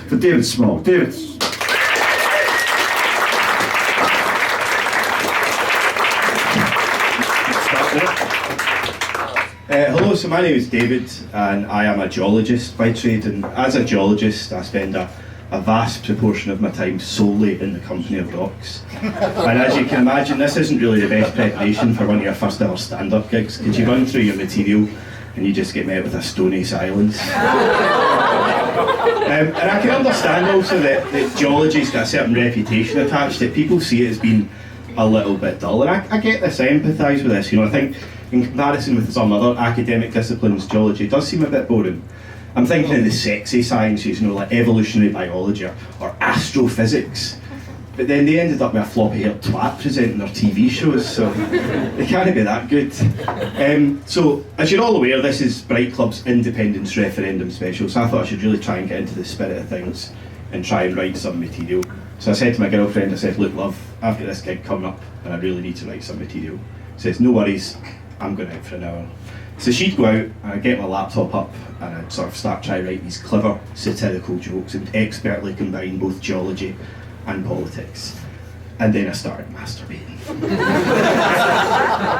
for David Small. David. Hello, so my name is David and I am a geologist by trade, and as a geologist I spend a vast proportion of my time solely in the company of rocks. And as you can imagine, this isn't really the best preparation for one of your first ever stand-up gigs, because you run through your material and you just get met with a stony silence. And I can understand also that geology's got a certain reputation attached, that people see it as being a little bit dull, and I get this, I empathise with this. You know, I think in comparison with some other academic disciplines, geology does seem a bit boring. I'm thinking of the sexy sciences, you know, like evolutionary biology or astrophysics. But then they ended up with a floppy-haired twat presenting their TV shows, so they can't be that good. So, as you're all aware, this is Bright Club's Independence Referendum special, so I thought I should really try and get into the spirit of things and try and write some material. So I said to my girlfriend, I said, look love, I've got this gig coming up and I really need to write some material. She says, no worries, I'm going out for an hour. So she'd go out and I'd get my laptop up and I'd sort of start trying to write these clever satirical jokes and expertly combine both geology and politics. And then I started masturbating.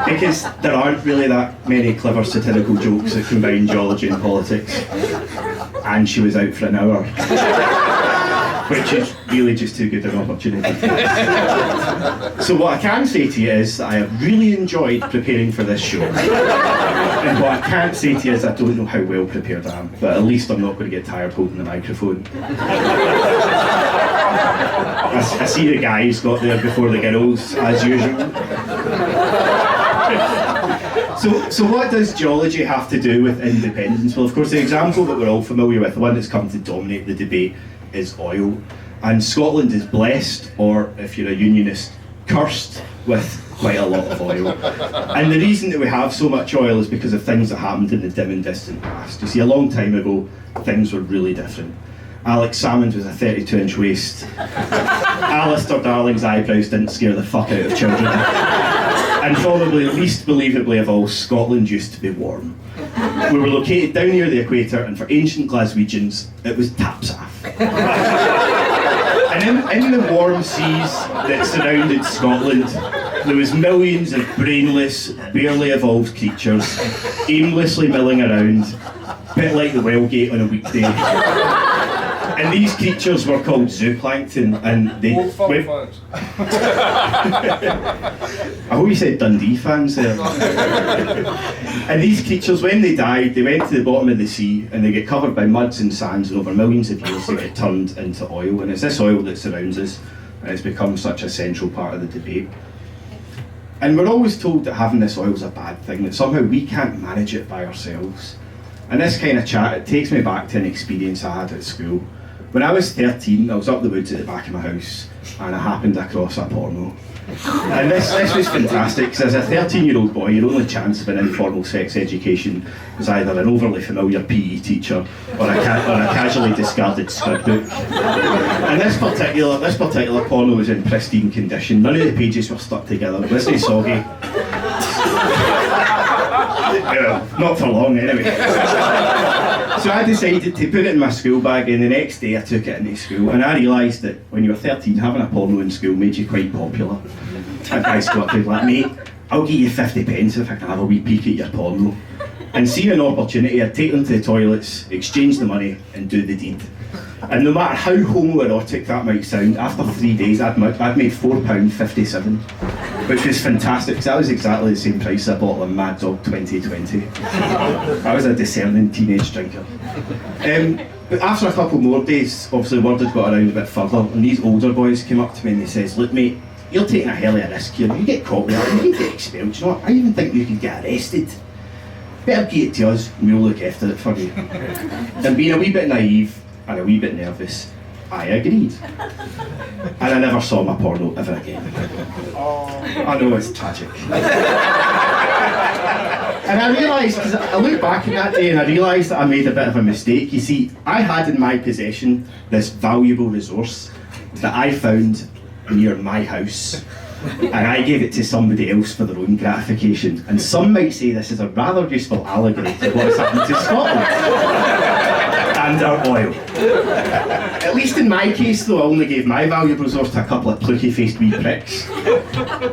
Because there aren't really that many clever satirical jokes that combine geology and politics. And she was out for an hour. Which is really just too good an opportunity. So what I can say to you is that I have really enjoyed preparing for this show. And what I can't say to you is I don't know how well prepared I am, but at least I'm not going to get tired holding the microphone. I see the guys got there before the girls, as usual. So what does geology have to do with independence? Well, of course, the example that we're all familiar with, the one that's come to dominate the debate, is oil. And Scotland is blessed, or if you're a unionist, cursed with quite a lot of oil. And the reason that we have so much oil is because of things that happened in the dim and distant past. You see, a long time ago, things were really different. Alex Salmond was a 32-inch waist. Alistair Darling's eyebrows didn't scare the fuck out of children. And probably least believably of all, Scotland used to be warm. We were located down near the equator, and for ancient Glaswegians, it was Tapsaf. And in the warm seas that surrounded Scotland, there was millions of brainless, barely evolved creatures aimlessly milling around, a bit like the Wellgate on a weekday. And these creatures were called zooplankton, and they... I hope you said Dundee fans there. And these creatures, when they died, they went to the bottom of the sea and they get covered by muds and sands, and over millions of years they get turned into oil. And it's this oil that surrounds us, and it's become such a central part of the debate. And we're always told that having this oil is a bad thing, that somehow we can't manage it by ourselves. And this kind of chat, it takes me back to an experience I had at school. When I was 13, I was up the woods at the back of my house and I happened across a porno. And this was fantastic, because as a 13-year-old boy, your only chance of an informal sex education was either an overly familiar PE teacher or a casually discarded stud book. And this particular porno was in pristine condition. None of the pages were stuck together. It wasn't soggy. Not for long anyway. So I decided to put it in my school bag, and the next day I took it into school, and I realised that when you were 13, having a porno in school made you quite popular. A guy's got to be like, mate, I'll give you 50 pence if I can have a wee peek at your porno. And seeing an opportunity, I'd take them to the toilets, exchange the money, and do the deed. And no matter how homoerotic that might sound, after 3 days I'd made £4.57, which was fantastic, because that was exactly the same price I bought on Mad Dog 2020. I was a discerning teenage drinker. But after a couple more days, obviously word had got around a bit further, and these older boys came up to me and they says, look mate, you're taking a hell of a risk here. You get caught with that, you get expelled. You know what? I even think you could get arrested. Better give it to us and we'll look after it for you. And being a wee bit naive and a wee bit nervous, I agreed. And I never saw my porno ever again. I know, it's tragic. And I realised, because I look back at that day and I realised that I made a bit of a mistake. You see, I had in my possession this valuable resource that I found near my house, and I gave it to somebody else for their own gratification. And some might say this is a rather useful allegory to what has happened to Scotland and our oil. At in my case, though, I only gave my valuable resource to a couple of plucky-faced wee pricks.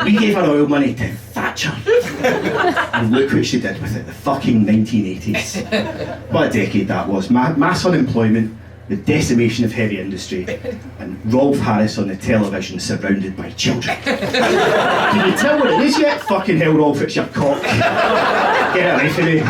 We gave our oil money to Thatcher. And look what she did with it, the fucking 1980s. What a decade that was. Mass unemployment, the decimation of heavy industry, and Rolf Harris on the television surrounded by children. Can you tell what it is yet? Fucking hell, Rolf, it's your cock. Get it away from me.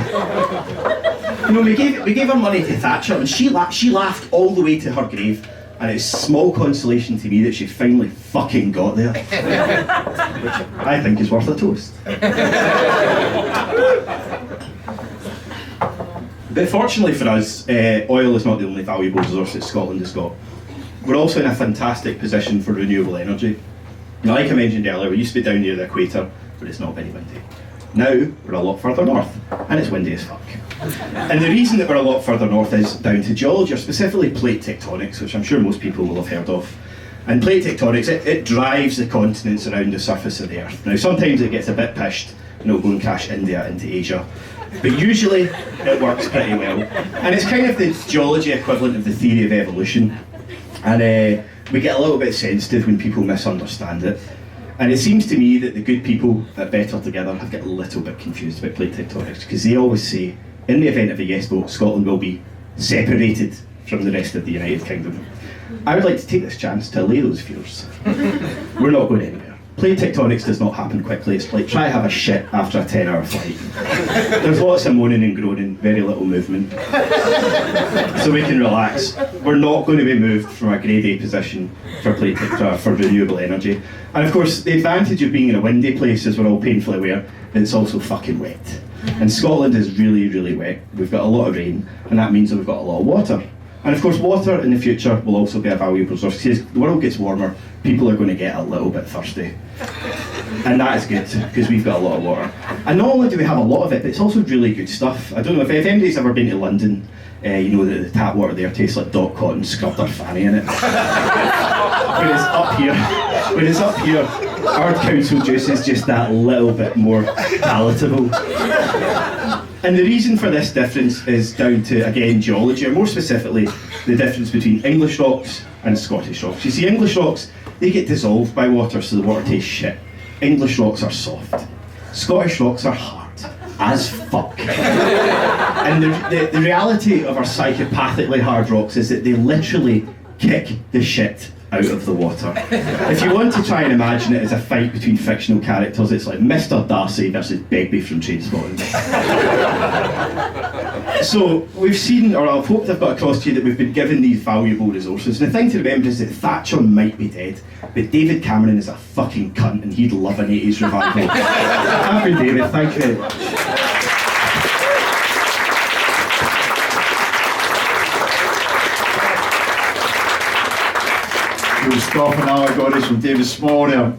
You know, we gave her money to Thatcher, and she laughed all the way to her grave, and it's small consolation to me that she finally fucking got there. Which I think is worth a toast. But fortunately for us, oil is not the only valuable resource that Scotland has got. We're also in a fantastic position for renewable energy. Now, like I mentioned earlier, we used to be down near the equator, but it's not very windy. Now, we're a lot further north, and it's windy as fuck. And the reason that we're a lot further north is down to geology, or specifically plate tectonics, which I'm sure most people will have heard of. And plate tectonics, it drives the continents around the surface of the Earth. Now, sometimes it gets a bit pished, and it'll go and crash India into Asia. But usually, it works pretty well. And it's kind of the geology equivalent of the theory of evolution. And we get a little bit sensitive when people misunderstand it. And it seems to me that the good people at Better Together have got a little bit confused about plate tectonics, because they always say, in the event of a yes vote, Scotland will be separated from the rest of the United Kingdom. I would like to take this chance to allay those fears. We're not going anywhere. Plate tectonics does not happen quickly. It's like try to have a shit after a 10-hour flight. There's lots of moaning and groaning, very little movement. So we can relax. We're not going to be moved from a grade A position for renewable energy. And of course, the advantage of being in a windy place, as we're all painfully aware, is it's also fucking wet. And Scotland is really, really wet. We've got a lot of rain, and that means that we've got a lot of water. And of course, water in the future will also be a valuable resource. Because as the world gets warmer, people are going to get a little bit thirsty. And that is good, because we've got a lot of water. And not only do we have a lot of it, but it's also really good stuff. I don't know if anybody's ever been to London, you know that the tap water there tastes like Doc Cotton scrubbed their fanny in it. When it's up here, our council juice is just that little bit more palatable. And the reason for this difference is down to, again, geology, or more specifically, the difference between English rocks and Scottish rocks. You see, English rocks, they get dissolved by water, so the water tastes shit. English rocks are soft. Scottish rocks are hard as fuck. And the reality of our psychopathically hard rocks is that they literally kick the shit out of the water. If you want to try and imagine it as a fight between fictional characters, it's like Mr. Darcy versus Begbie from Trainspotting. So we've seen, or I've hoped I've got across to you that we've been given these valuable resources. And the thing to remember is that Thatcher might be dead, but David Cameron is a fucking cunt and he'd love an 80s revival. Thank you, David. Thank you very much. We'll stop an allegories from David Small there.